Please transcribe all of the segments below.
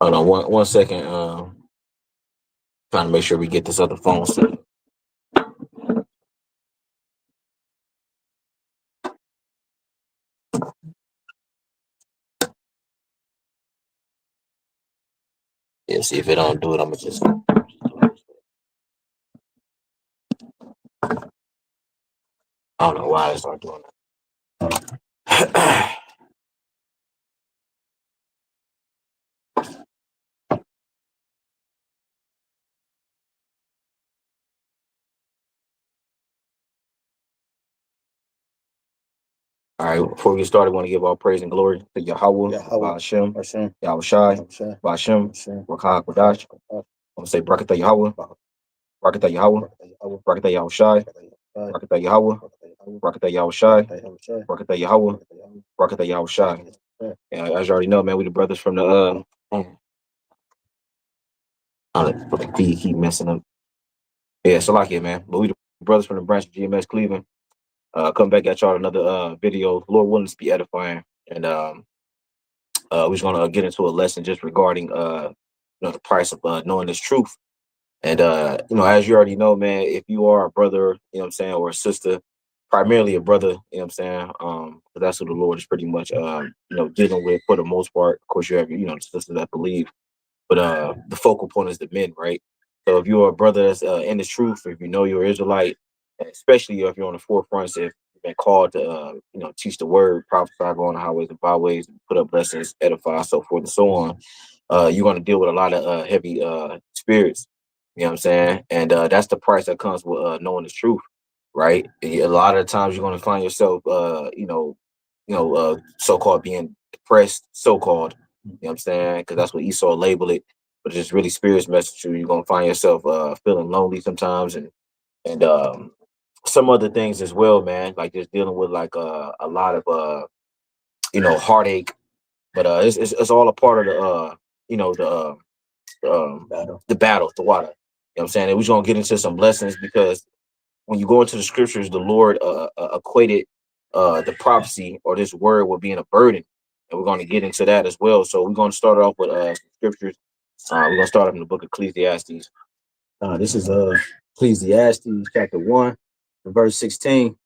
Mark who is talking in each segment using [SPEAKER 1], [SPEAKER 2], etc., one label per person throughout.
[SPEAKER 1] Hold on one second. Trying to make sure we get this other phone set. Yeah, see if it don't do it, I'm gonna just. I don't know why I start doing that. All right, before we get started, I want to give all praise and glory to Yahawah, BAHASHAM, YAHAWASHI, BAHASHAM, HAQADASH. I'm gonna say Brakatah Yahawah, Brakatah Yahawah, Brakatah Yahawashi, Brakatah Yahawah, Brakatah Yahawashi, Brakatah Yahawah, Brakatah Yahawashi. Yeah, as you already know, man, we the brothers from the the feed keep messing up. Yeah, so like it, man. But we the brothers from the branch of GMS Cleveland. Come back at y'all another video. Lord willing to be edifying. And we're just gonna get into a lesson just regarding the price of knowing this truth. And as you already know, man, if you are a brother, or a sister, primarily a brother, 'cause that's what the Lord is pretty much dealing with for the most part. Of course, you have the sisters that believe, but the focal point is the men, right? So if you're a brother that's in the truth, if you know you're Israelite, especially if you're on the forefront, if you've been called to teach the word, prophesy, go on the highways and byways, put up blessings, edify, so forth and so on, you're going to deal with a lot of heavy spirits. You know what I'm saying? And that's the price that comes with knowing the truth, right? A lot of times you're going to find yourself, so-called being depressed, so-called. You know what I'm saying? Because that's what Esau labeled it, but it's really spirits message you. You're gonna find yourself feeling lonely sometimes, and some other things as well, man. Like just dealing with like a lot of heartache, but it's all a part of the the battle, the water. You know what I'm saying? And we're gonna get into some lessons because when you go into the scriptures, the Lord equated the prophecy or this word with being a burden, and we're going to get into that as well. So we're going to start off with some scriptures. We're going to start off in the book of Ecclesiastes. This is Ecclesiastes chapter 1, verse 16.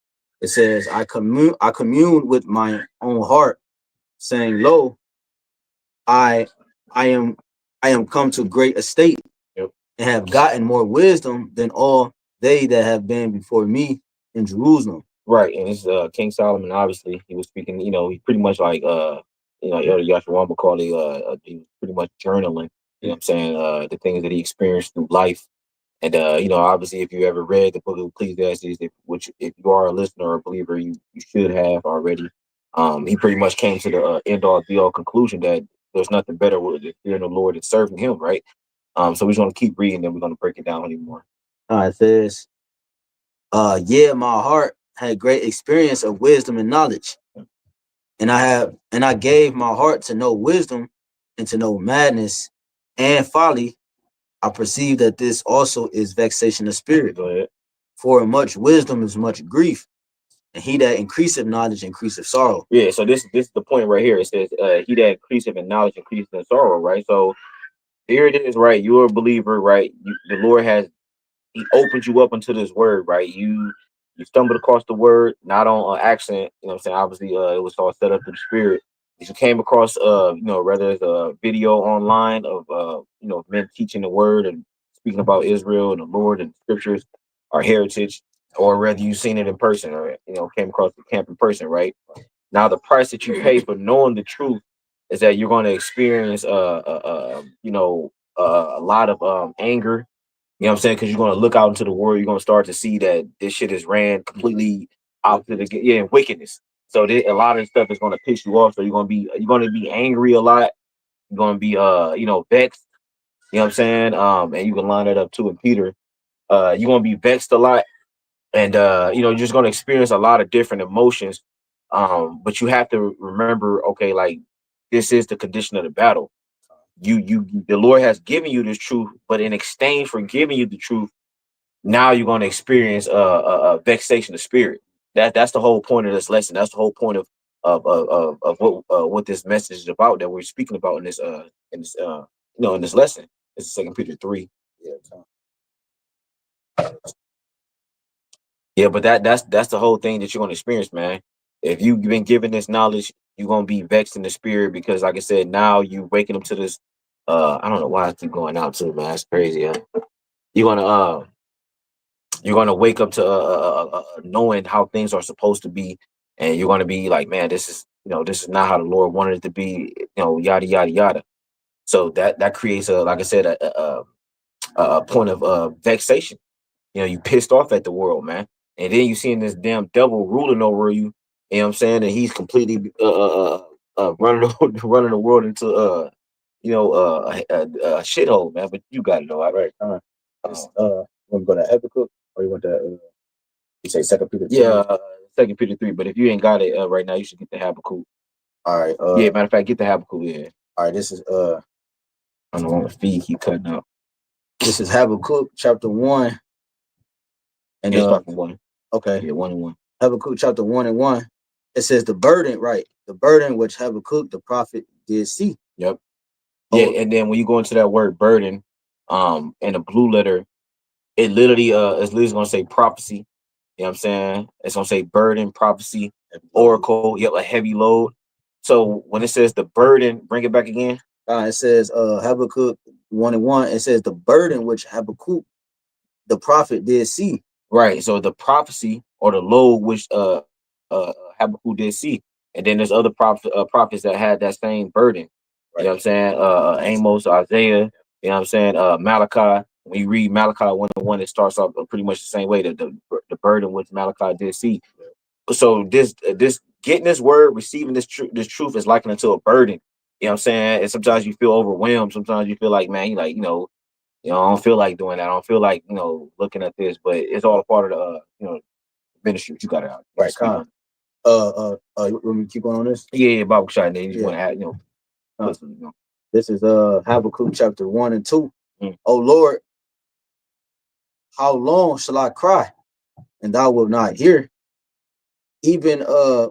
[SPEAKER 1] It says, I commune with my own heart, saying, Lo, I I am I am come to great estate. Yep. And have gotten more wisdom than all they that have been before me in Jerusalem. Right, and it's King Solomon. Obviously, he was speaking. He pretty much like Elder Yahshua would call it. He was pretty much journaling. You know what I'm saying? The things that he experienced through life, and obviously, if you ever read the book of Ecclesiastes, which if you are a listener or a believer, you should have already. He pretty much came to the end all be all conclusion that there's nothing better with fearing the Lord and serving Him, right? So we're just gonna keep reading, and we're gonna break it down anymore. It says, yeah, my heart had great experience of wisdom and knowledge, and I gave my heart to know wisdom and to know madness and folly. I perceive that this also is vexation of spirit. Go ahead. For much wisdom is much grief, and he that increaseth knowledge increaseth sorrow. Yeah, so this is the point right here. It says, he that increaseth in knowledge increaseth in sorrow, right? So here it is, right? You're a believer, right? The Lord he opened you up into this word, right? You stumbled across the word, not on accident. You know what I'm saying? Obviously, it was all set up through the spirit. If you came across, whether it's a video online of, men teaching the word and speaking about Israel and the Lord and scriptures, our heritage, or whether you've seen it in person or, came across the camp in person, right? Now, the price that you pay for knowing the truth is that you're going to experience, a lot of anger. You know what I'm saying? Because you're going to look out into the world, you're going to start to see that this shit is ran completely out to the wickedness. So a lot of stuff is going to piss you off. So you're going to be angry a lot. You're going to be vexed. You know what I'm saying? And you can line it up too in Peter. You're going to be vexed a lot, and you're just going to experience a lot of different emotions. But you have to remember, okay, like this is the condition of the battle. The Lord has given you this truth, but in exchange for giving you the truth, now you're going to experience a vexation of spirit. That's the whole point of this lesson. That's the whole point of what this message is about that we're speaking about in this in this lesson. It's 2 Peter 3.
[SPEAKER 2] Yeah.
[SPEAKER 1] Yeah, but that's the whole thing that you're gonna experience, man. If you've been given this knowledge, you're gonna be vexed in the spirit because, like I said, now you waking up to this. I don't know why I keep going out too, man. That's crazy. You're gonna you're gonna wake up to knowing how things are supposed to be, and you're gonna be like, man, this is not how the Lord wanted it to be. Yada yada yada. So that creates like I said, a point of vexation. You pissed off at the world, man. And then you seeing this damn devil ruling over you. You know what I'm saying? And he's completely running running the world into a shithole, man. But you got it though, all right?
[SPEAKER 2] Want to go to Habakkuk, or you want to? You say 2 Peter 3?
[SPEAKER 1] Yeah, 2 Peter 3. But if you ain't got it right now, you should get the Habakkuk.
[SPEAKER 2] All right.
[SPEAKER 1] Yeah, matter of fact, get the Habakkuk. Yeah.
[SPEAKER 2] All right. This is
[SPEAKER 1] I don't want to feed keep cutting out.
[SPEAKER 2] This is Habakkuk chapter 1. And
[SPEAKER 1] start from 1.
[SPEAKER 2] Okay.
[SPEAKER 1] Yeah, 1 and 1.
[SPEAKER 2] Habakkuk chapter 1 and 1. It says the burden, right? The burden which Habakkuk the prophet did see.
[SPEAKER 1] Yep. Yeah, and then when you go into that word burden, in the blue letter, it literally it's literally gonna say prophecy. You know what I'm saying? It's gonna say burden, prophecy, oracle. Yep, a heavy load. So when it says the burden, bring it back again.
[SPEAKER 2] It says Habakkuk 1 and 1. It says the burden which Habakkuk the prophet did see.
[SPEAKER 1] Right. So the prophecy or the load which Habakkuk did see, and then there's other prophets that had that same burden. Right. You know what I'm saying? Amos, Isaiah. You know what I'm saying? Malachi. When you read Malachi 1:1, it starts off pretty much the same way that the burden which Malachi did see. So this getting this word, receiving this truth is likened to a burden. You know what I'm saying? And sometimes you feel overwhelmed. Sometimes you feel like, man, you like, I don't feel like doing that. I don't feel like, looking at this, but it's all a part of the, ministry. You got it out.
[SPEAKER 2] Right. You want me to keep going on this?
[SPEAKER 1] Yeah, Bible shot. And then you want to add,
[SPEAKER 2] This is Habakkuk chapter 1 and 2. Oh Lord, how long shall I cry, and thou wilt not hear? Even I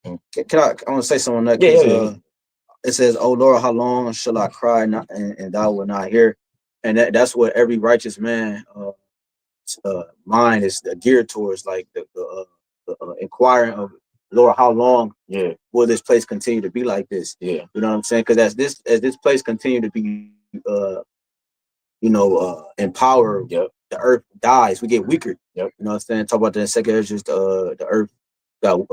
[SPEAKER 2] want to say something on that. Yeah. It says, oh Lord, how long shall I cry, and thou wilt not hear? And that's what every righteous man mind is geared towards, like the inquiring of, Lord, how long will this place continue to be like this?
[SPEAKER 1] Yeah.
[SPEAKER 2] You know what I'm saying? Because as this place continue to be empowered, the earth dies, we get weaker.
[SPEAKER 1] Yep.
[SPEAKER 2] You know what I'm saying? Talk about the second age, just the earth got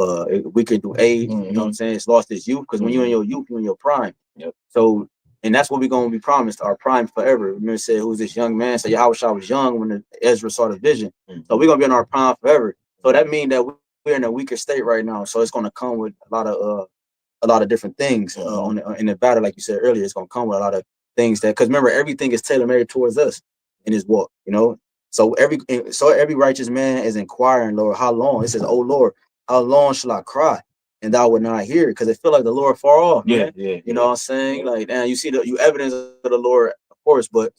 [SPEAKER 2] weaker through age. You know what I'm saying? It's lost its youth, because when you're in your youth, you're in your prime.
[SPEAKER 1] Yep.
[SPEAKER 2] So, and that's what we're going to be promised, our prime forever. Remember, it said, who's this young man? So Yahawashi was young when Ezra saw the vision. So we're going to be in our prime forever. So that means that we're in a weaker state right now. So it's going to come with a lot of different things in the battle. Like you said earlier, it's going to come with a lot of things because remember, everything is tailor-made towards us in his walk, So every righteous man is inquiring, Lord, how long? It says, oh Lord, how long shall I cry, and thou would not hear? Because it feel like the Lord far off, man.
[SPEAKER 1] Yeah.
[SPEAKER 2] You know what I'm saying? Like, damn, you see you evidence of the Lord, of course, but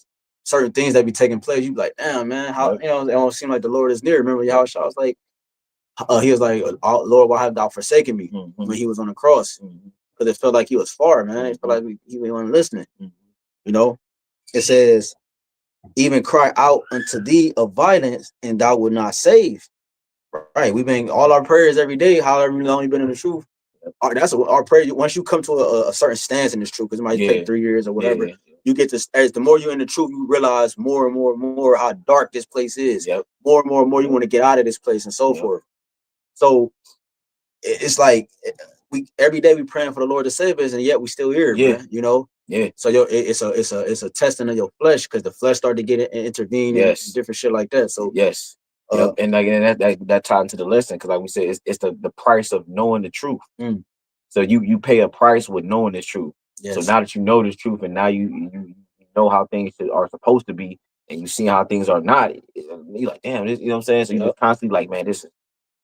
[SPEAKER 2] certain things that be taking place, you be like, damn, man, how it don't seem like the Lord is near. Remember, Yahawashi was like, he was like, Lord, why have thou forsaken me? When he was on the cross, because it felt like he was far, man. It felt like he wasn't listening. It says, even cry out unto thee of violence, and thou would not save. Right, we've been all our prayers every day, however long you've been in the truth. That's our prayer. Once you come to a certain stance in this truth, because it might take 3 years or whatever, you get to, as the more you're in the truth, you realize more and more how dark this place is. More and more you want to get out of this place and so forth. So it's like every day we praying for the Lord to save us, and yet we still here, man. So it's a testing of your flesh, because the flesh started to get intervene and different shit like that. So
[SPEAKER 1] and like that tied into the lesson, because like we said, it's the price of knowing the truth. So you pay a price with knowing this truth. So now that you know this truth, and now you know how things are supposed to be, and you see how things are not, you're like, damn, this, you know what I'm saying? So you're constantly like, man, this is,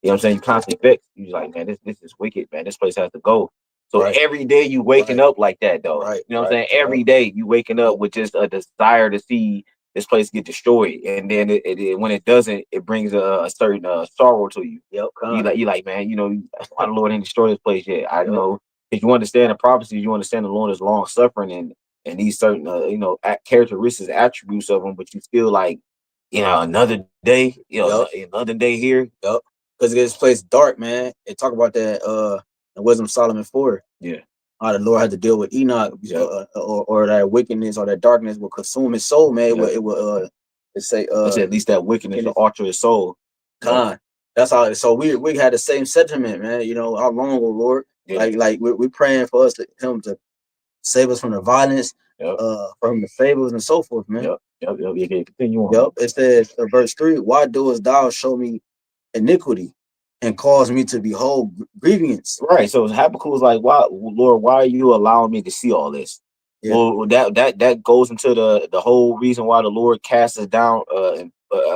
[SPEAKER 1] you know what I'm saying? You constantly vexed. You're like, man, this is wicked, man. This place has to go. So every day you waking up like that, though. You know what I'm saying? Every day you waking up with just a desire to see this place get destroyed, and then when it doesn't, it brings a certain sorrow to you. You like, man, why the Lord didn't destroy this place yet? I know, if you understand the prophecy, you understand the Lord is long suffering, and and these certain characteristics, attributes of them, but you feel like, another day, another day here.
[SPEAKER 2] Yep. Because this place dark, man. They talk about that in Wisdom Solomon 4.
[SPEAKER 1] Yeah.
[SPEAKER 2] How the Lord had to deal with Enoch, or that wickedness or that darkness will consume his soul, man. It will
[SPEAKER 1] at least that wickedness will alter his soul.
[SPEAKER 2] That's how. So we had the same sentiment, man. How long, oh Lord? Yeah. Like we're praying for him to save us from the violence, from the fables and so forth, man.
[SPEAKER 1] Yep. You can continue on.
[SPEAKER 2] Yep. It says, verse 3, why doest thou show me iniquity and cause me to behold grievance?
[SPEAKER 1] Right. So Habakkuk was like, why, Lord, why are you allowing me to see all this? Yeah. Well, that goes into the whole reason why the Lord cast us down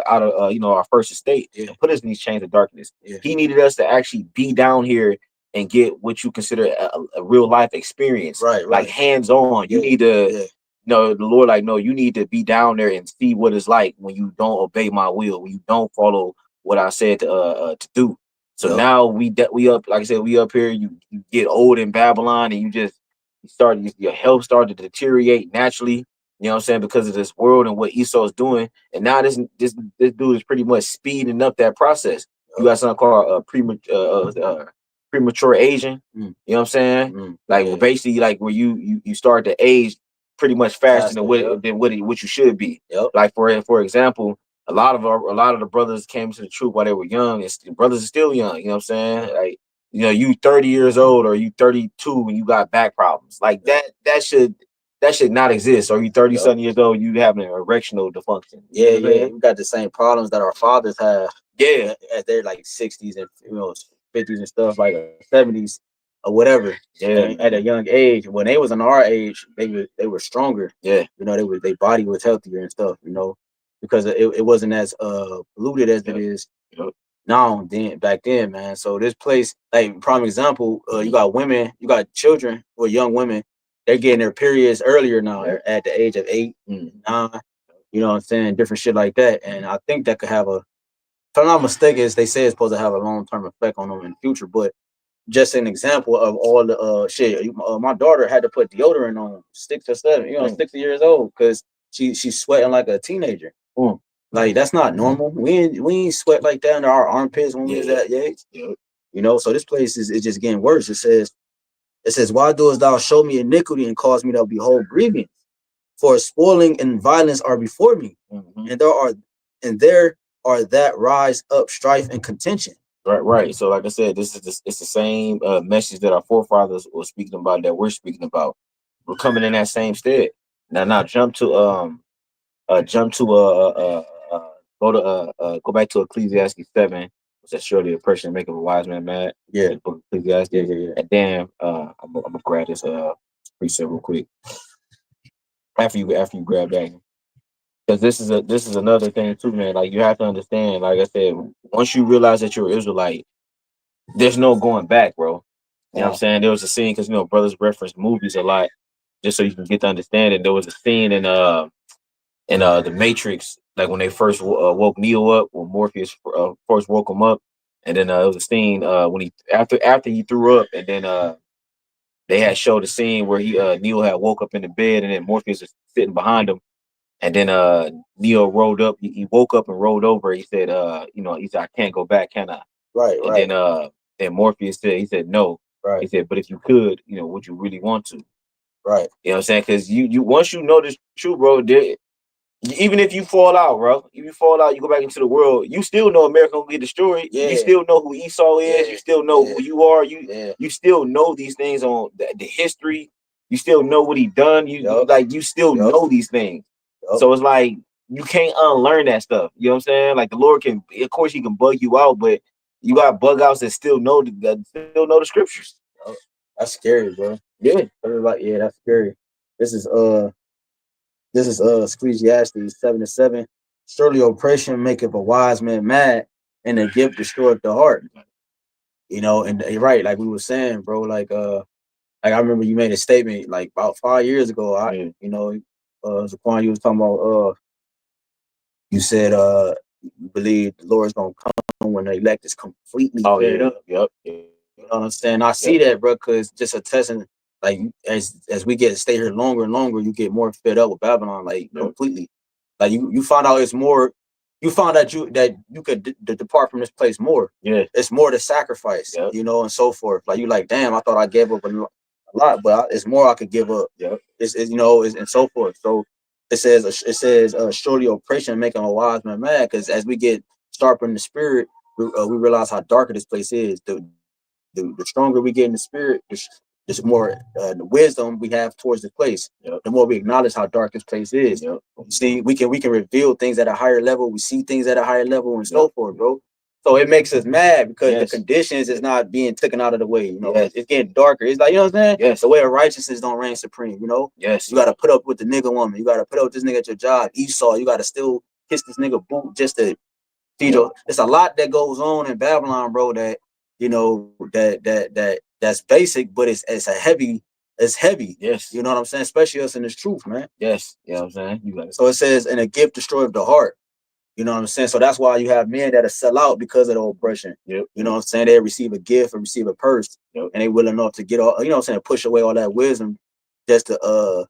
[SPEAKER 1] out of our first estate, and put us in these chains of darkness. He needed us to actually be down here and get what you consider a real life experience, right? Like hands on. You need to the Lord, like, no, you need to be down there and see what it's like when you don't obey my will, when you don't follow what I said to do. So now we up, like I said, we up here. You get old in Babylon, and your health started to deteriorate naturally. You know what I'm saying, because of this world and what Esau's doing. And now this dude is pretty much speeding up that process. You got something called premature aging. You know what I'm saying? Like basically, like where you start to age pretty much faster than what you should be. Like for example, a lot of the brothers came to the truth while they were young, and the brothers are still young. You know what I'm saying? Like, you 30 years old or you 32 and you got back problems. Like that should not exist. Or you 30-something years old, you having an erectional dysfunction.
[SPEAKER 2] Yeah, we got the same problems that our fathers have.
[SPEAKER 1] Yeah,
[SPEAKER 2] as they're like 60s and 50s and stuff, like 70s or whatever. Yeah, at a young age. When they was in our age, they were stronger.
[SPEAKER 1] Yeah,
[SPEAKER 2] their body was healthier and stuff. Because it wasn't as polluted as it is now. Back then, man. So this place, like prime example, you got women, you got children or young women. They're getting their periods earlier now at the age of 8, 9. You know what I'm saying? Different shit like that, and I think that could have if I'm not mistaken, they say it's supposed to have a long-term effect on them in the future. But just an example of all the shit. My daughter had to put deodorant on 6 or 7, 60 years old, because she's sweating like a teenager. Like, that's not normal. We ain't sweat like that under our armpits when we was that age. So this place is just getting worse. It says, why doest thou show me iniquity and cause me to behold grievance? For spoiling and violence are before me, and there are that rise up strife and contention.
[SPEAKER 1] Right. So like I said, it's the same message that our forefathers were speaking about, that we're speaking about. We're coming in that same stead. Now jump to go back to Ecclesiastes 7. That surely a person make a wise man mad.
[SPEAKER 2] Yeah.
[SPEAKER 1] Ecclesiastes. Yeah. And then I'm gonna grab this precept real quick. After you grab that. Because this is another thing too, man. Like, you have to understand, like I said, once you realize that you're an Israelite, there's no going back, bro. You know what I'm saying? There was a scene, because brothers reference movies a lot, just so you can get to understand it. There was a scene in the Matrix, like when they first woke Neo up, when Morpheus first woke him up, and then it was a scene when he after he threw up, and then they had showed a scene where Neo had woke up in the bed, and then Morpheus was sitting behind him. And then Neo rolled up. He woke up and rolled over. He said, he said, I can't go back, can I?
[SPEAKER 2] Right.
[SPEAKER 1] And then Morpheus said, no.
[SPEAKER 2] Right.
[SPEAKER 1] He said, but if you could, would you really want to?
[SPEAKER 2] Right.
[SPEAKER 1] You know what I'm saying? Because you once you know this truth, bro, even if you fall out, bro, you go back into the world, you still know America will get destroyed. Yeah. You still know who Esau is. Yeah. You still know who you are. You still know these things on the history. You still know what he done. You still know these things. So it's like, you can't unlearn that stuff. You know what I'm saying? Like, the Lord can, of course, he can bug you out, but you got bug outs that still know the scriptures.
[SPEAKER 2] That's scary, bro. Yeah. That's scary. This is Ecclesiastes 7:7. Surely oppression maketh a wise man mad, and a gift destroyeth the heart. And you're right, like we were saying, bro. Like I remember you made a statement like about 5 years ago. Zaquan, you was talking about you said you believe the Lord's gonna come when the elect is completely cleared up.
[SPEAKER 1] Yep.
[SPEAKER 2] You know what I'm saying? I see that, bro, because just attesting like as we stay here longer and longer, you get more fed up with Babylon, like completely. Like you find out it's more. You found out you could depart from this place more.
[SPEAKER 1] Yeah,
[SPEAKER 2] it's more to sacrifice, you know, and so forth. Like you like, damn, I thought I gave up a lot, but it's more I could give up.
[SPEAKER 1] Yeah,
[SPEAKER 2] it's you know, and so forth. So it says surely oppression making a wise man mad, because as we get sharper in the spirit, we realize how dark this place is. The stronger we get in the spirit, the more the wisdom we have towards the place.
[SPEAKER 1] Yep.
[SPEAKER 2] The more we acknowledge how dark this place is.
[SPEAKER 1] Yep.
[SPEAKER 2] See, we can reveal things at a higher level. We see things at a higher level and so forth, bro. So it makes us mad because the conditions is not being taken out of the way. You know, it's getting darker. It's like, you know what I'm saying?
[SPEAKER 1] Yes.
[SPEAKER 2] The way of righteousness don't reign supreme. You know.
[SPEAKER 1] Yes.
[SPEAKER 2] You got to put up with the nigga woman. You got to put up with this nigga at your job. Esau. You got to still kiss this nigga boot just to feed your. It's a lot that goes on in Babylon, bro. That you know that's basic, but it's a heavy. It's heavy.
[SPEAKER 1] Yes.
[SPEAKER 2] You know what I'm saying? Especially us in this truth, man.
[SPEAKER 1] Yes. You know what I'm saying? You got it.
[SPEAKER 2] So it says, and a gift destroyeth the heart. You know what I'm saying? So that's why you have men that sell out because of the oppression.
[SPEAKER 1] Yep.
[SPEAKER 2] You know what I'm saying? They receive a gift or receive a purse, and they willing enough to get all, you know what I'm saying, push away all that wisdom just to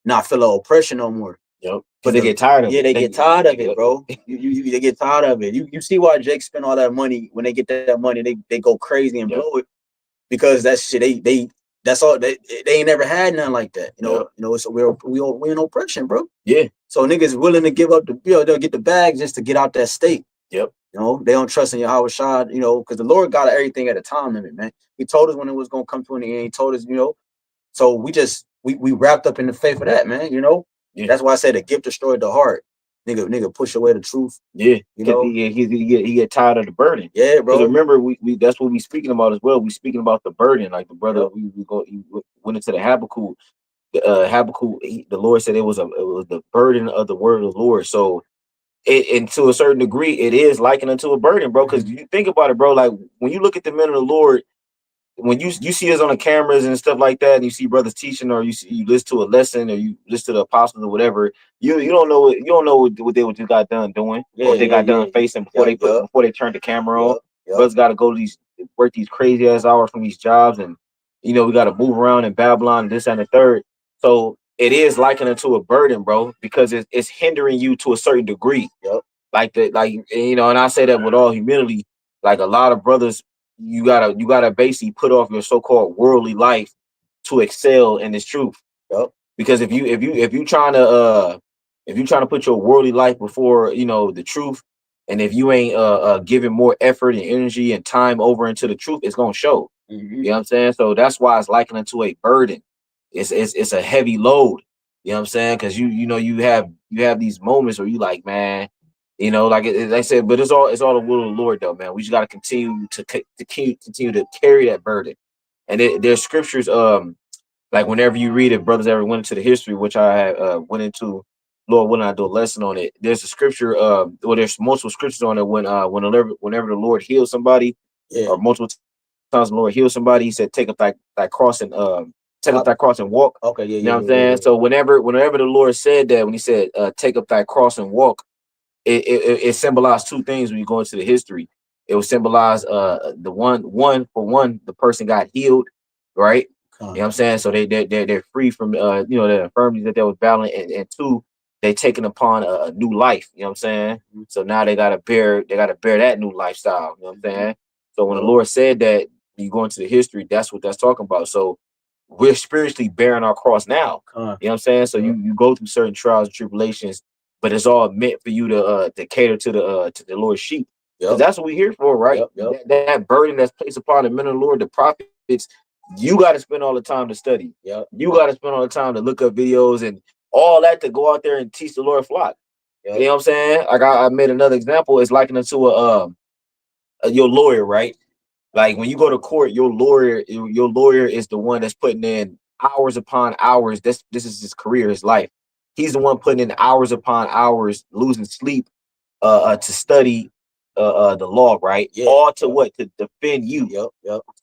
[SPEAKER 2] not feel the oppression no more.
[SPEAKER 1] Yep. But they get tired of it.
[SPEAKER 2] Yeah, they get tired of it, bro. They get tired of it. You see why Jake spend all that money. When they get that money, they go crazy and blow it, because that shit that's all they ain't never had nothing like that. You know, so we're in oppression, bro.
[SPEAKER 1] Yeah.
[SPEAKER 2] So niggas willing to give up they'll get the bag just to get out that state.
[SPEAKER 1] Yep.
[SPEAKER 2] You know, they don't trust in YAHWASHI, you know, because the Lord got everything at a time limit, man. He told us when it was gonna come to an end. He told us, you know, so we wrapped up in the faith of that, man. You know, that's why I said the gift destroyed the heart. Nigga push away the truth.
[SPEAKER 1] Yeah,
[SPEAKER 2] you know,
[SPEAKER 1] he get tired of the burden.
[SPEAKER 2] Yeah, bro.
[SPEAKER 1] Because remember, we that's what we speaking about as well. We speaking about the burden, like the brother. We went into the Habakkuk. Habakkuk, the Lord said it was the burden of the word of the Lord. So, and to a certain degree, it is likened unto a burden, bro. Because you think about it, bro. Like when you look at the men of the Lord, when you see us on the cameras and stuff like that, and you see brothers teaching, or you listen to a lesson, or you listen to the apostles or whatever, you don't know what they got done doing, or what they got done facing before they turned the camera on. Brothers got to go to work these crazy ass hours from these jobs, and you know we got to move around in Babylon, this and the third. So it is likened unto a burden, bro, because it's hindering you to a certain degree. Like you know, and I say that with all humility. Like a lot of brothers, you gotta basically put off your so-called worldly life to excel in this truth. Because if you trying to put your worldly life before, you know, the truth, and if you ain't giving more effort and energy and time over into the truth, it's gonna show. You know what I'm saying? So that's why it's likened unto a burden. It's a heavy load. You know what I'm saying? Because you have these moments where you like, man, you know, like I said, but it's all the will of the Lord, though, man. We just got to continue to carry that burden. And there's scriptures, like whenever you read it, brothers ever went into the history, which I went into. Lord willing, I do a lesson on it. There's a scripture, well, there's multiple scriptures on it whenever the Lord heals somebody, or multiple times the Lord heals somebody, he said, take up thy cross and take up thy cross and walk.
[SPEAKER 2] Okay,
[SPEAKER 1] you know what I'm saying? So whenever the Lord said that, when he said, take up thy cross and walk, it symbolized two things when you go into the history. It would symbolize the one, the person got healed, right? You know what I'm saying? So they're free from you know, the infirmities that they was battling, and two, they taking upon a new life. You know what I'm saying? So now they gotta bear that new lifestyle. You know what I'm saying? So when the Lord said that, you go into the history, that's what that's talking about. So we're spiritually bearing our cross now. You know what I'm saying? So you go through certain trials and tribulations, but it's all meant for you to cater to the Lord's sheep. Because that's what we're here for, right? That burden that's placed upon the men of the Lord, the prophets, you got to spend all the time to study. You got to spend all the time to look up videos and all that to go out there and teach the Lord flock. You know what I'm saying? Like I made another example. It's likened to your lawyer, right? Like when you go to court, your lawyer is the one that's putting in hours upon hours. This is his career, his life. He's the one putting in hours upon hours, losing sleep, to study the law, right? All to what? To defend you.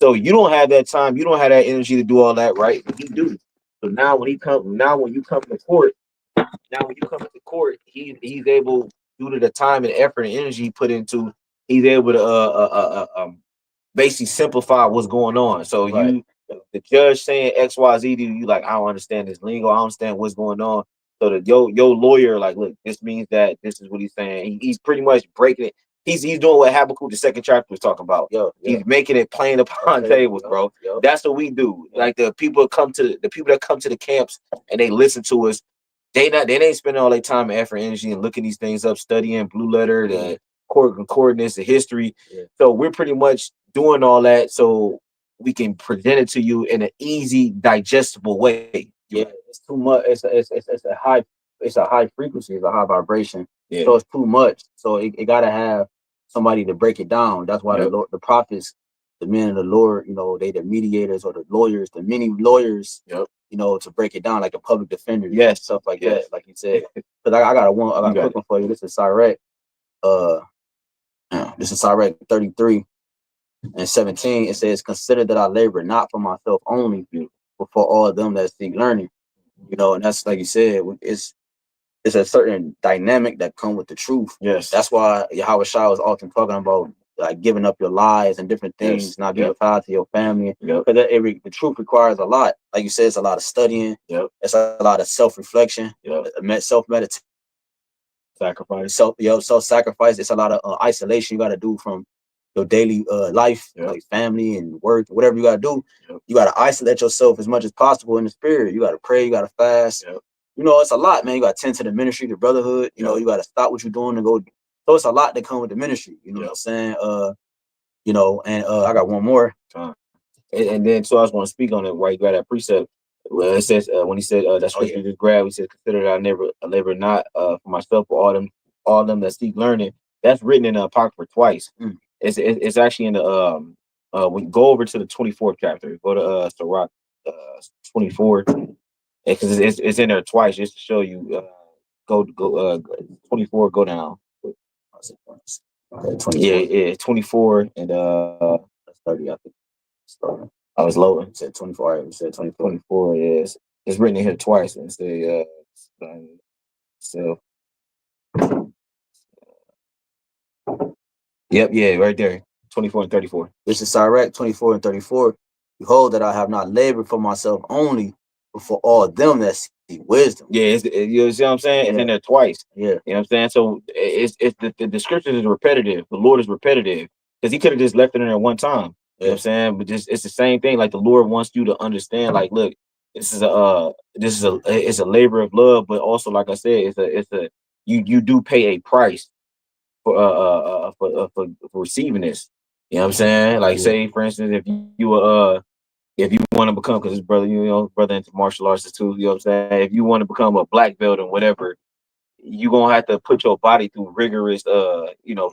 [SPEAKER 1] So you don't have that time, you don't have that energy to do all that, right? But he do. So when you come to court, he's able, due to the time and effort and energy he put into, he's able to basically simplify what's going on. So the judge saying XYZ to you, like, I don't understand this lingo, I don't understand what's going on. So the your lawyer, like, look, this means that this is what he's saying. He's pretty much breaking it. He's doing what Habakkuk the second chapter was talking about. He's making it plain upon tables, bro. That's what we do. Like the people that come to the camps and they listen to us. They ain't spending all their time and effort, energy, and looking these things up, studying blue letter, the court concordance, the history. So we're pretty much doing all that so we can present it to you in an easy, digestible way.
[SPEAKER 2] Yeah, it's too much. It's a high frequency, it's a high vibration.
[SPEAKER 1] Yeah.
[SPEAKER 2] So it's too much. So it gotta have somebody to break it down. That's why the prophets, the men of the Lord, you know, they the mediators or the lawyers, the many lawyers, you know, to break it down, like the public defender, stuff like that, like you said. Because I got a quick one for you. This is Sirach. This is Sirach 33 and 17. It says, "Consider that I labor not for myself only, but for all of them that seek learning." You know, and that's like you said, it's a certain dynamic that come with the truth.
[SPEAKER 1] Yes,
[SPEAKER 2] that's why YAHWASHI was often talking about like giving up your lies and different things, not being tied to your family. Because the truth requires a lot. Like you said, it's a lot of studying. It's a lot of self-reflection. Self-meditation.
[SPEAKER 1] Sacrifice.
[SPEAKER 2] Self-sacrifice. It's a lot of isolation you got to do from your daily life, like family and work, whatever you got to do. You got to isolate yourself as much as possible in the spirit. You got to pray. You got to fast. You know, it's a lot, man. You got to tend to the ministry, the brotherhood. You know, you got to stop what you're doing and go. So it's a lot that come with the ministry. You know what I'm saying? You know, and I got one more.
[SPEAKER 1] And then, so I was going to speak on it while you got that precept. Well, it says when he said that scripture just grabbed, he said, "Consider that I labor not for myself, for all them that seek learning." That's written in the Apocrypha twice. It's actually in the we go over to the 24th chapter. Go to Sirach 24, because it's in there twice, just to show you. Go 24. Go down. Okay, 24 and 30. I think. I was low. It said 24. It said 24. Yes, it's written in here twice. And say so. Yep, yeah, right there. 24 and 34.
[SPEAKER 2] This is Sirach 24 and 34. "Behold, that I have not labored for myself only, but for all them that seek wisdom."
[SPEAKER 1] Yeah, you see what I'm saying? It's in there twice.
[SPEAKER 2] Yeah.
[SPEAKER 1] You know what I'm saying? So it's the scripture is repetitive. The Lord is repetitive. Because he could have just left it in there one time. You know what I'm saying? But just it's the same thing. Like the Lord wants you to understand, like, look, it's a labor of love, but also, like I said, you do pay a price for receiving this. You know what I'm saying? Like, say for instance, if you want to become, because this brother, brother into martial arts too, you know what I'm saying? If you want to become a black belt and whatever, you're gonna have to put your body through rigorous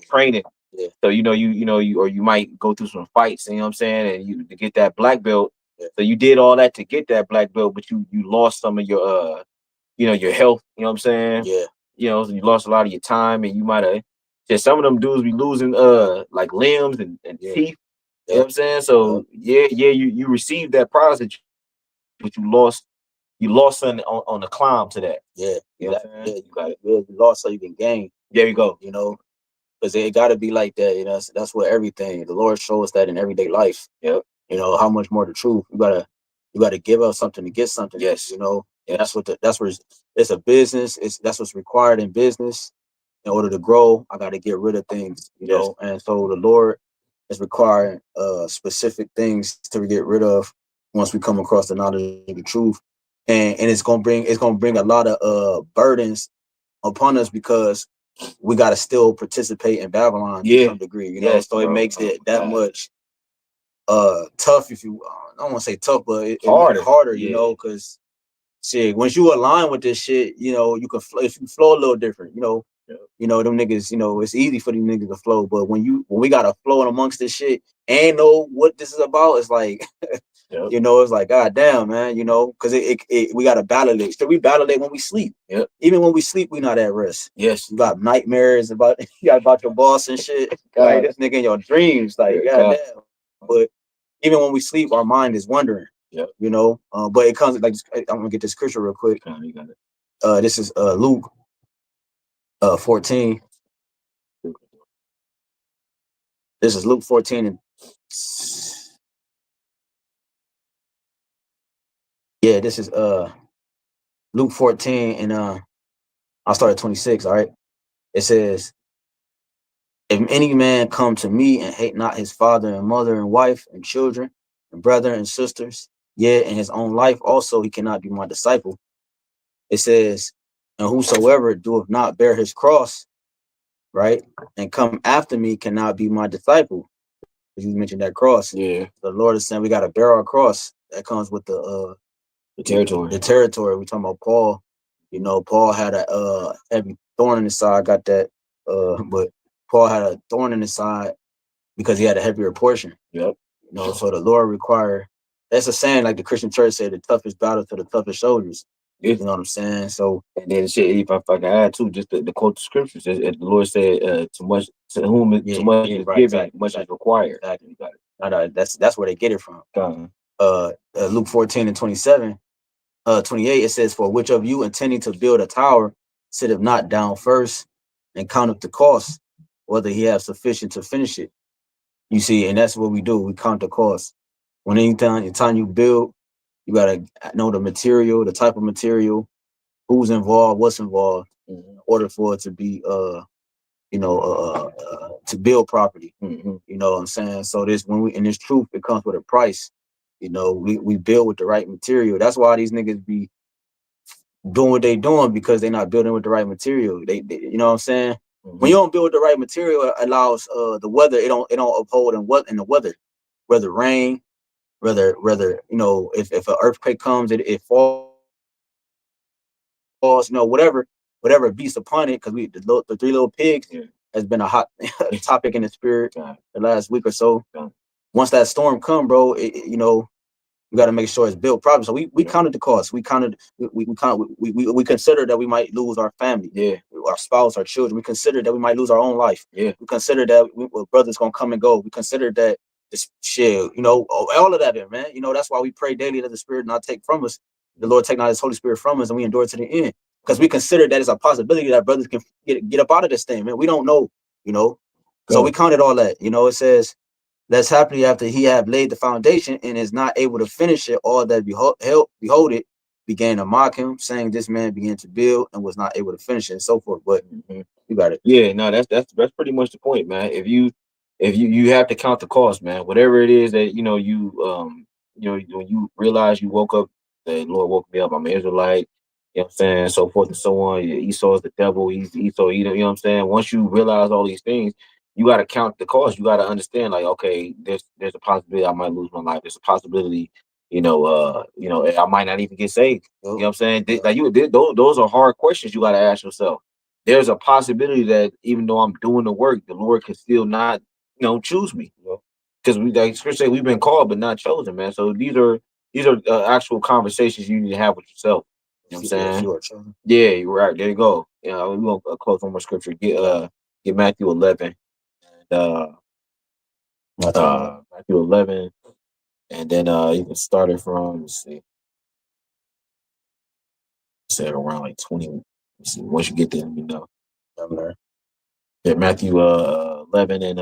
[SPEAKER 1] training. So you might go through some fights, you know what I'm saying, and you to get that black belt. So you did all that to get that black belt, but you lost some of your your health, you know what I'm saying? So you lost a lot of your time, and you might have some of them dudes be losing like limbs and teeth. You know what I'm saying? So you received that prize, but you lost something on the climb to that.
[SPEAKER 2] You
[SPEAKER 1] got it.
[SPEAKER 2] You lost so you can gain.
[SPEAKER 1] There you go.
[SPEAKER 2] You know, because it got to be like that. You know, that's what everything. The Lord shows us that in everyday life.
[SPEAKER 1] Yep.
[SPEAKER 2] You know, how much more the truth. You gotta give up something to get something.
[SPEAKER 1] Yes.
[SPEAKER 2] You know, and that's where it's a business. That's what's required in business. In order to grow, I got to get rid of things. You know, and so the Lord is requiring specific things to get rid of once we come across the knowledge of the truth. And it's gonna bring a lot of burdens upon us, because we got to still participate in Babylon to some degree, you know. So it makes it that much tough. If you I don't want to say tough, but it's harder, you know, because shit, once you align with this shit, you know, you can flow a little different, you know. You know, them niggas, you know, it's easy for these niggas to flow, but when we got to flow in amongst this shit and know what this is about, it's like you know, it's like, God damn, man, you know, because we got to battle it. So we battle it when we sleep. Even when we sleep, we not at rest.
[SPEAKER 1] Yes.
[SPEAKER 2] You got nightmares about your boss and shit. Like, this nigga in your dreams, like, God damn. But even when we sleep, our mind is wandering. You know, but it comes like, I'm gonna get this scripture real quick.
[SPEAKER 1] You got it.
[SPEAKER 2] This is Luke 14. This is Luke 14 and Yeah, this is Luke 14, and I'll start at 26. All right. It says, if any man come to me and hate not his father and mother and wife and children and brother and sisters, yea, and his own life also, he cannot be my disciple. It says, and whosoever doeth not bear his cross, right, and come after me cannot be my disciple. You mentioned that cross.
[SPEAKER 1] Yeah.
[SPEAKER 2] The Lord is saying we got to bear our cross. That comes with the
[SPEAKER 1] territory.
[SPEAKER 2] The territory. We talking about Paul. You know, Paul had a heavy thorn in his side. Got that. But Paul had a thorn in his side because he had a heavier portion.
[SPEAKER 1] Yep.
[SPEAKER 2] You know, so the Lord required. That's a saying, like the Christian church said, the toughest battle to the toughest soldiers.
[SPEAKER 1] Yeah.
[SPEAKER 2] You know what I'm saying? So,
[SPEAKER 1] and then shit, if I can add too, just the quote the scriptures, the Lord said, "Too much to whom too much is
[SPEAKER 2] right,
[SPEAKER 1] given, much is required."
[SPEAKER 2] Exactly. You got it. No, that's where they get it from.
[SPEAKER 1] Uh-huh.
[SPEAKER 2] Luke 14 and 27, 28. It says, "For which of you intending to build a tower sitteth not down first and counteth the cost, whether he have sufficient to finish it." You see, and that's what we do. We count the cost. When anytime you build, you gotta know the material, the type of material, who's involved, what's involved, in order for it to be to build property. You know what I'm saying? So this in this truth, it comes with a price. You know, we build with the right material. That's why these niggas be doing what they doing, because they're not building with the right material. They you know what I'm saying? When you don't build with the right material, it allows the weather, it don't uphold in the weather, whether rain, whether you know, if an earthquake comes, it falls, you know, whatever beats upon it, because the three little pigs has been a hot topic in the spirit the last week or so. Once that storm come, bro, you know, we got to make sure it's built properly. So we counted the cost. We considered that we might lose our family, our spouse, our children. We considered that we might lose our own life. We considered that brothers gonna come and go. We considered that this shit, you know, all of that, man. You know, that's why we pray daily that the Spirit not take from us, the Lord take not His Holy Spirit from us, and we endure to the end. Because we consider that it's a possibility that brothers can get up out of this thing, man. We don't know, you know. So we counted all that. You know, it says, "That's happily after he have laid the foundation and is not able to finish it, all that behold it began to mock him, saying, this man began to build and was not able to finish it," and so forth. But you got it.
[SPEAKER 1] Yeah, no, that's pretty much the point, man. If you have to count the cost, man. Whatever it is that you when you realize you woke up, the Lord woke me up, I'm an Israelite, you know what I'm saying, so forth and so on. Esau is the devil, Esau, you know what I'm saying. Once you realize all these things, you got to count the cost. You got to understand, like, okay, there's a possibility I might lose my life. There's a possibility, I might not even get saved. You know what I'm saying? Those are hard questions you got to ask yourself. There's a possibility that even though I'm doing the work, the Lord can still not, choose me. Because like Scripture say, we've been called but not chosen, man. So these are actual conversations you need to have with yourself. You know what I'm saying? Yeah, you're right. There you go. Yeah, we're gonna close one more scripture. Get Matthew 11. Matthew 11, and then you can start it from, let's see, say around like 20. Let's see, once you get there, let me know. Yeah, Matthew 11 and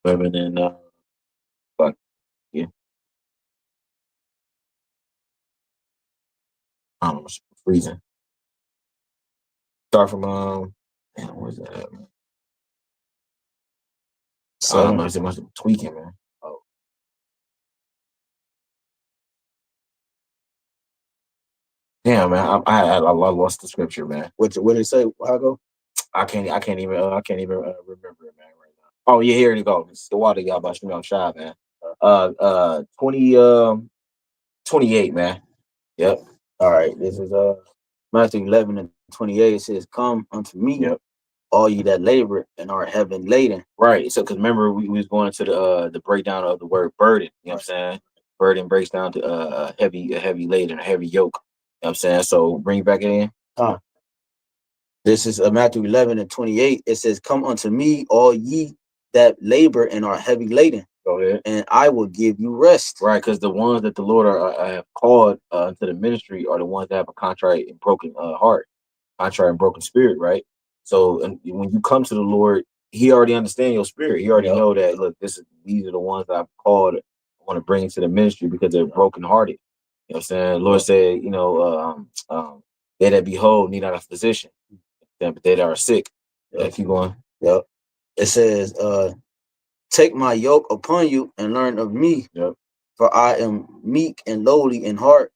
[SPEAKER 1] 11 and fuck yeah. I don't know, it's freezing. Start from man, where's that at, man? I don't know, it must be tweaking, man. Oh. Damn, man, I lost the scripture, man.
[SPEAKER 2] What did it say? How go?
[SPEAKER 1] I can't even remember it, man, right now. Oh yeah, here you go. It's the water y'all about Shy, man. 28, man. Yep.
[SPEAKER 2] All right. This is Matthew 11 and 28. It says, "Come unto me, all ye that labor and are heavy laden."
[SPEAKER 1] Right. So, because remember, we was going to the breakdown of the word burden. You know what I'm saying? Burden breaks down to a heavy laden, a heavy yoke. You know what I'm saying? So bring it back in.
[SPEAKER 2] This is Matthew 11 and 28. It says, "Come unto me, all ye that labor and are heavy laden,
[SPEAKER 1] go ahead,
[SPEAKER 2] and I will give you rest."
[SPEAKER 1] Right, because the ones that the Lord have called to the ministry are the ones that have a contrite and broken heart, contrite and broken spirit, right? So when you come to the Lord, He already understands your spirit. He already know that, look, these are the ones that I've called, the want to bring into the ministry because they're brokenhearted. You know what I'm saying? Lord said, they that be whole need not a physician, but they that are sick. Keep going.
[SPEAKER 2] Yep. It says, take my yoke upon you and learn of me.
[SPEAKER 1] Yep.
[SPEAKER 2] For I am meek and lowly in heart,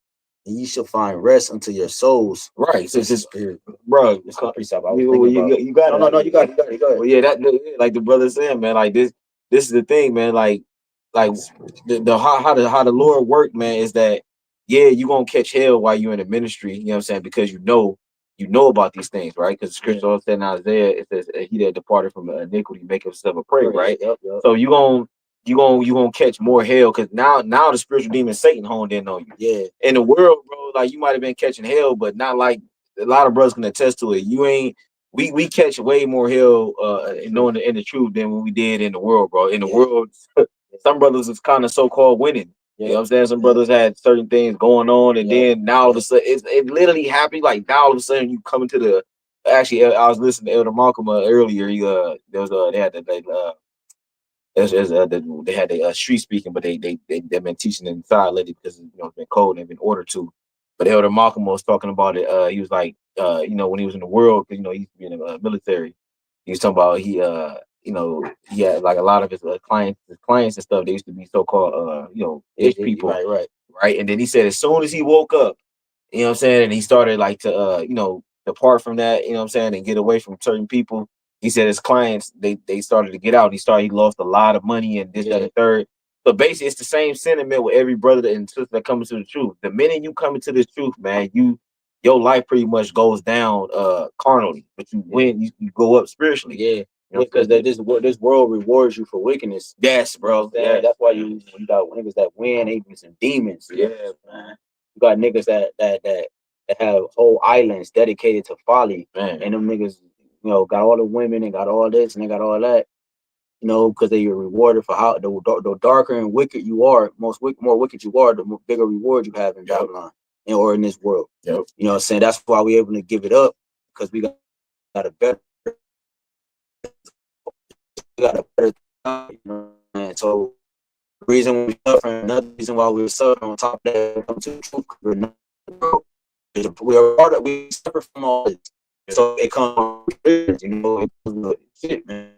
[SPEAKER 2] and ye shall find rest unto your souls.
[SPEAKER 1] Right. So
[SPEAKER 2] this is here,
[SPEAKER 1] bro.
[SPEAKER 2] It's a precept.
[SPEAKER 1] You got it.
[SPEAKER 2] No, you got it. Go ahead.
[SPEAKER 1] Well, yeah, like the brother said, man. Like this is the thing, man. Like the how the Lord worked, man, is that you gonna catch hell while you're in the ministry. You know what I'm saying? Because you know about these things, right? Because the scripture also said in Isaiah, it says, "He that departed from iniquity make himself a prey," right?
[SPEAKER 2] Yep.
[SPEAKER 1] So you gonna catch more hell because now the spiritual demon Satan honed in on you.
[SPEAKER 2] Yeah.
[SPEAKER 1] In the world, bro, like you might have been catching hell, but not like a lot of brothers can attest to it. You ain't. We catch way more hell knowing in the truth than what we did in the world, bro. In the world, some brothers is kind of so-called winning. You know what I'm saying? Some brothers had certain things going on, and then now all of a sudden, it literally happened. Like now all of a sudden, you come into the. Actually, I was listening to Elder Malcolm earlier. They had they had the street speaking, but they've been teaching inside lately because it's been cold and they've been ordered to. But Elder Malcolm was talking about it. He was like, when he was in the world, because he used to be in the military. He was talking about he had like a lot of his clients and stuff. They used to be so-called rich people, right. And then he said as soon as he woke up, you know what I'm saying, and he started like to depart from that, you know what I'm saying, and get away from certain people. He said his clients they started to get out. He lost a lot of money and this, that, and third. So basically, it's the same sentiment with every brother and sister that comes to the truth. The minute you come into this truth, man, your life pretty much goes down carnally, but you win, you go up spiritually.
[SPEAKER 2] Yeah. Because this world rewards you for wickedness.
[SPEAKER 1] Yes, bro.
[SPEAKER 2] Yeah. That's why you got niggas that win, even some demons.
[SPEAKER 1] Yeah, man.
[SPEAKER 2] You got niggas that have whole islands dedicated to folly,
[SPEAKER 1] man.
[SPEAKER 2] And them niggas, got all the women and got all this and they got all that. Because they are rewarded for how the darker and wicked you are, more wicked you are, the bigger reward you have in Babylon or in this world.
[SPEAKER 1] Yep.
[SPEAKER 2] You know what I'm saying? That's why we're able to give it up, because we got a better time, and so the reason we're suffering, another reason why we're suffering on top of that, come to the truth, we're part of, we suffer from all this. So it comes with shit, man.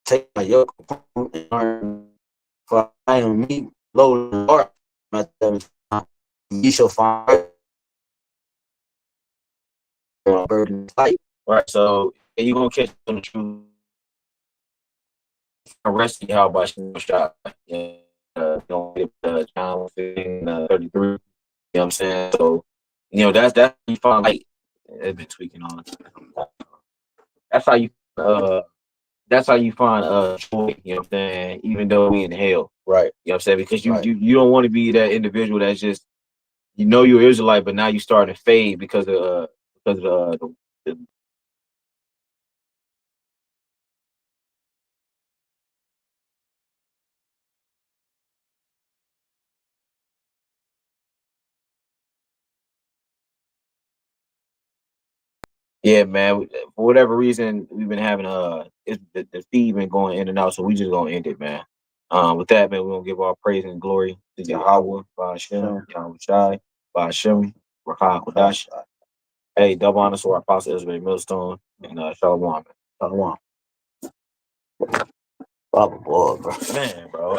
[SPEAKER 2] Take my yoke upon and learn, for I am meek, lowly in heart. Ye shall find burden light.
[SPEAKER 1] Right. So you're gonna catch on the truth. Arrest YAHWASHI shot. Don't get John 15, 33. You know what I'm saying? So that's you find like it's been tweaking on. That's how you find joy, you know what I'm saying, even though we in hell.
[SPEAKER 2] Right.
[SPEAKER 1] You know what I'm saying? Because you don't want to be that individual that's just you're Israelite, but now you starting to fade because of the yeah, man. For whatever reason, we've been having the feed been going in and out, so we just gonna end it, man. With that, man, we're gonna give our praise and glory to Yahawah, BAHASHAM, YAHWASHI, BAHASHAM, HAQADASH. Hey, double honors to our apostle Israel Millstone and Shalom.
[SPEAKER 2] Shalom. Bro.
[SPEAKER 1] Man, bro.